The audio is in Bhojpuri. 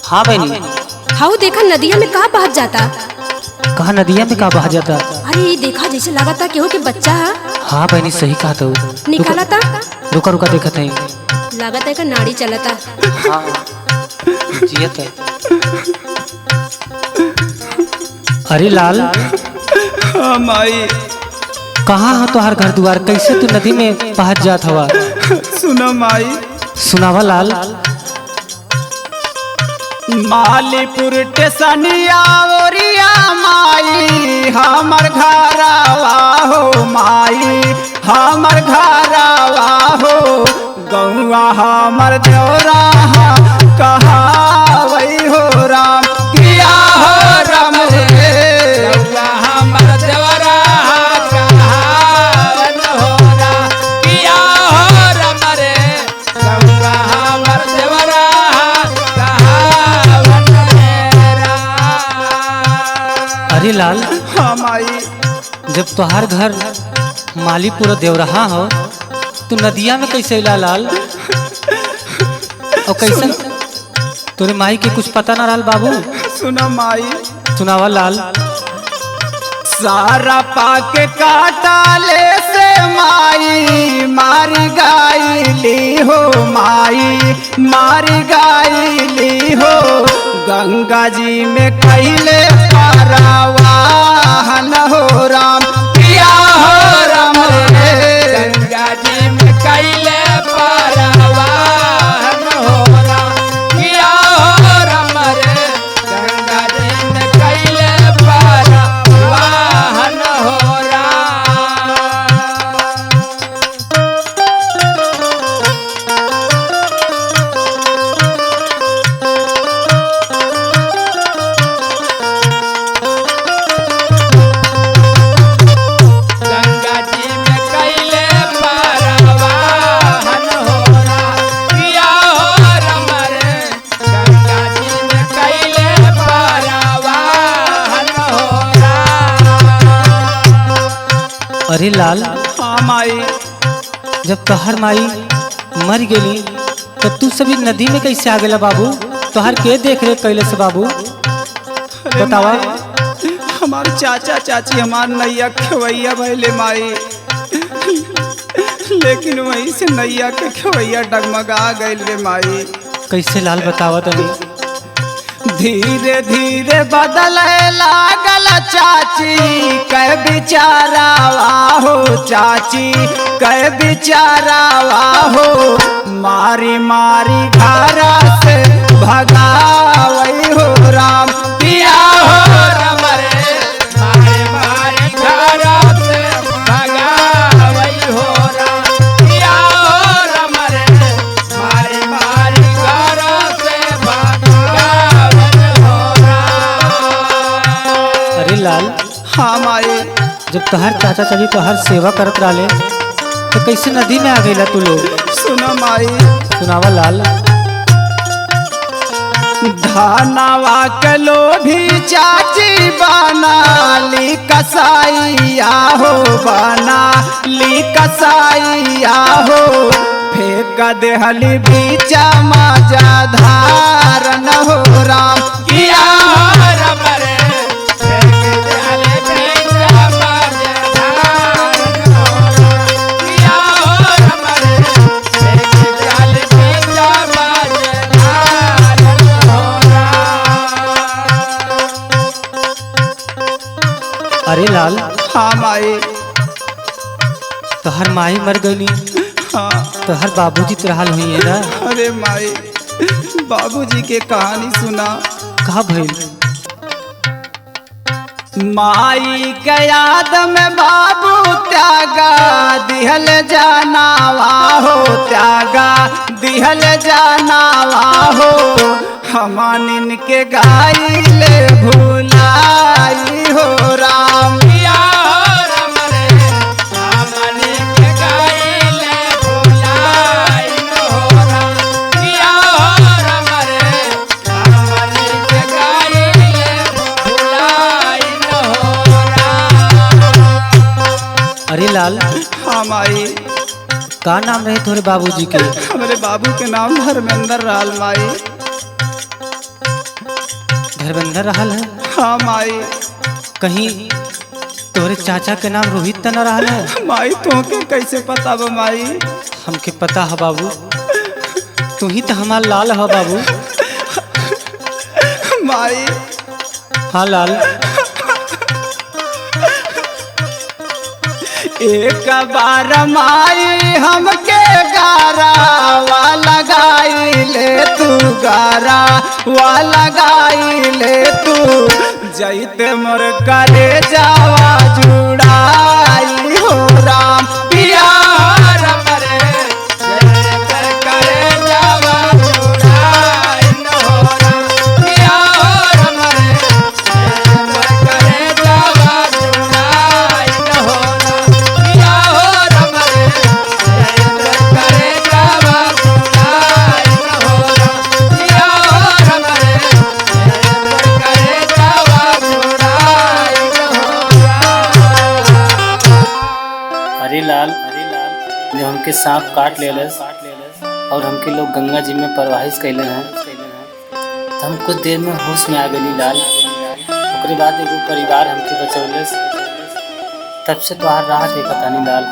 हाँ बहनी। हाउ देखा नदिया में कहाँ बहत जाता। कहा नदिया में कहा बहा जाता। अरे ये देखा जैसे लगा था केहू के बच्चा है। हाँ बहनी सही कहा तो। निकाला था। रुका रुका देखा था। लागत है का नाड़ी चलता। हाँ जियत है। अरे लाल हाँ माई। कहाँ है तुहार घर द्वार, कैसे तू नदी में पहुँच जात हवा। सुनो माई। सुनावा लाल। मालीपुर टेसनिया ओरिया माई हमर घरवा हो माई हमर घरवा हो गौआ हमर देवरा कहावई हो राम किया हो राम रे गौआ हमर देवरा कहावन हो राम किया हो राम रे गौआ हमर देवरा अरे लाल। हाँ माई। जब तुहार घर मालीपुर देवरहा हो तू नदिया में कैसे अला लाल। और कैसे तोरे माई के कुछ पता ना रहल बाबू। सुनो माई। सुनावा लाल। सारा पाके काटाले से माई मारी गायली हो माई मारी गायली हो गंगा जी में कैले पारावाहन हो राम किया हो राम रे गंगा जी में कैले पारावाहन हो राम किया हो राम रे गंगा जी में कैले पारावाहन हो राम। अरे लाल। हाँ माई। जब तोहर माई मर गेली तो तू सभी नदी में कैसे आ गेला बाबू। तोहर के देख रेख कैले से बाबू बतावा। हमारे चाचा चाची हमार नैया खेवैया भैले माई लेकिन वहीं से नैया के खेवैया डगमगा गइल रे माई। कैसे लाल बतावा तनी। धीरे धीरे बदले लागल चाची कह बिचारावा हो चाची कह बिचारावा हो मारी मारी घरा से भगावई हो राम किया हो राम रे मारी मारी घरा से भगावई हो राम किया हो राम रे मारी मारी घरा से अरे लाल। हाँ माई। जब तोहर चाचा चाची तोहर सेवा करत रहले तो कैसे नदी में आ गईला तू लोग। सुनो माई। सुनावा लाल। धनवा के लोभी चाची बनाली कसाईया हो बनाली कसाईया हो फेंक देहली बीचा मजा धारन हो राम किया हो राम रे अरे लाल। हाँ माई। तोहर माई मर गई हाँ। तोहर बाबूजी तो रहल हुई है ना। अरे माई बाबूजी के कहानी सुना। कहा भइल। माई के याद में बाबू त्यागा दिहल जानावा हो त्यागा दिहल जानावा हो हमानिन के गाइले भुलाई हो राम किया हो राम रे हमानिन के गाइले भुलाई हो राम किया हो राम रे हमानिन के गाइले भुलाई हो राम। अरे लाल। हाँ माई। का नाम रहे तोरे बाबूजी के। हमारे बाबू के नाम धर्मेंद्र लाल माई। धर्मेंद्र रहल है? हाँ माई। कहीं तोरे चाचा के नाम रोहित त न रहल है? माई तोके कैसे पता बा माई? हमके पता है बाबू, तू ही तो हमार लाल है बाबू। माई हाँ लाल। एक बार माई हमके गारावा लगाई ले तू, गारावा लगाई ले तू, जैते मोर करे जावा जुड़ाई हो राम पिया राम रे, जैते करे जावा जुड़ाई हो राम पिया राम रे, जैते मोर करे जावा जुड़ाई हो राम पिया राम रे, जैते मोर करे जावा जुड़ाई हो राम पिया राम रे, जैते मोर करे जावा जुड़ाई हो राम। अरे लाल जो हमके सांप काट लेलस और हमके लोग गंगा जी में प्रवाहित कैले हैं, तो हम कुछ देर में होश में आ गई लाल। ओकरे बाद एगो परिवार हमके बचौलस, तब से तोहार राह देखा तानी लाल।